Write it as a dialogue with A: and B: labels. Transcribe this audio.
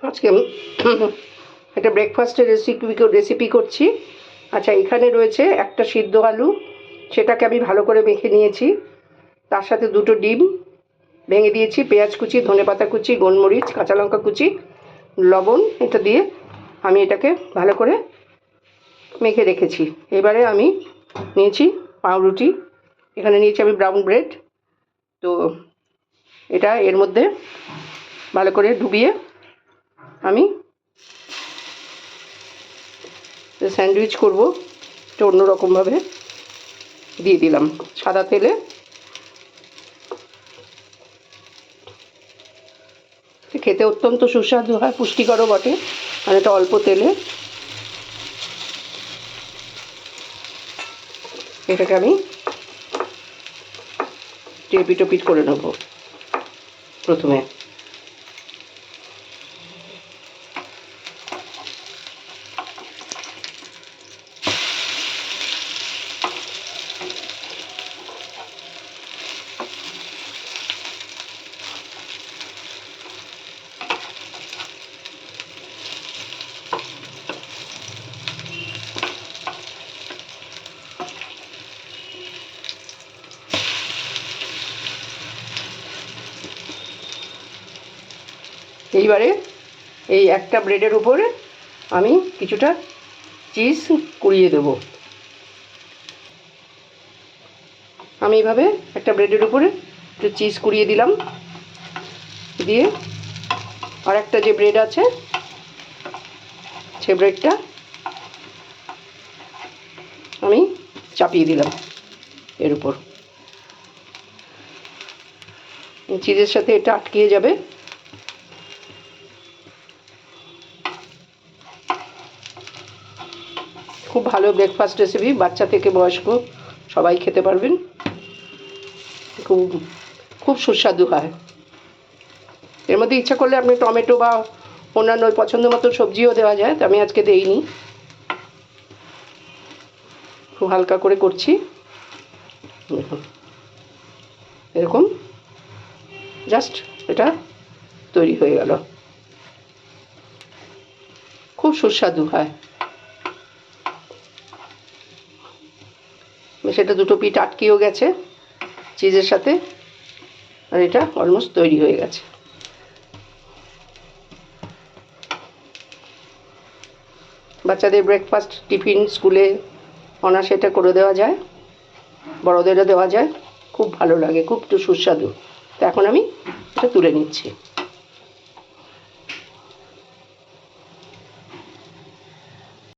A: আজকে আমি একটা ব্রেকফাস্টের রেসিপি করছি। আচ্ছা, এখানে রয়েছে একটা সিদ্ধ আলু, সেটাকে আমি ভালো করে মেখে নিয়েছি। তার সাথে দুটো ডিম ভেঙে দিয়েছি, পেঁয়াজ কুচি, ধনেপাতা কুচি, গোলমরিচ, কাঁচা লঙ্কা কুচি, লবণ, এটা দিয়ে আমি এটাকে ভালো করে মেখে রেখেছি। এবারে আমি নিয়েছি পাউরুটি, এখানে নিয়েছি আমি ব্রাউন ব্রেড। তো এটা এর মধ্যে ভালো করে ডুবিয়ে আমি স্যান্ডউইচ করব। এটা অন্যরকমভাবে দিয়ে দিলাম সাদা তেলে। খেতে অত্যন্ত সুস্বাদু হয়, পুষ্টিকরও বটে, আর এটা অল্প তেলে। এটাকে আমি টেপিটোপিট করে নেব প্রথমে। এইবারে এই একটা ব্রেডের উপরে আমি কিছুটা চিজ কুড়িয়ে দেব। আমি এইভাবে একটা ব্রেডের উপরে একটু চিজ কুড়িয়ে দিলাম, দিয়ে আর একটা যে ব্রেড আছে সে ব্রেডটা আমি চাপিয়ে দিলাম এর উপর। চিজের সাথে এটা আটকিয়ে যাবে। খুব ভালো ব্রেকফাস্ট রেসিপি, বাচ্চা থেকে বয়স্ক সবাই খেতে পারবেন। খুব খুব সুস্বাদু হয়। এর মধ্যে ইচ্ছা করলে আপনি টমেটো বা অন্যান্য পছন্দ মতো সবজিও দেওয়া যায়, তো আমি আজকে দেইনি। খুব হালকা করে করছি। দেখুন, এরকম জাস্ট এটা তৈরি হয়ে গেল। খুব সুস্বাদু হয়। সেটা দুটো পিঠ আটকেও গেছে চিজের সাথে, আর এটা অলমোস্ট তৈরি হয়ে গেছে। বাচ্চাদের ব্রেকফাস্ট টিফিন স্কুলে অনায়াসে এটা করে দেওয়া যায়, বড়দেরও দেওয়া যায়। খুব ভালো লাগে, খুব সুস্বাদু। তো এখন আমি এটা তুলে নিচ্ছি।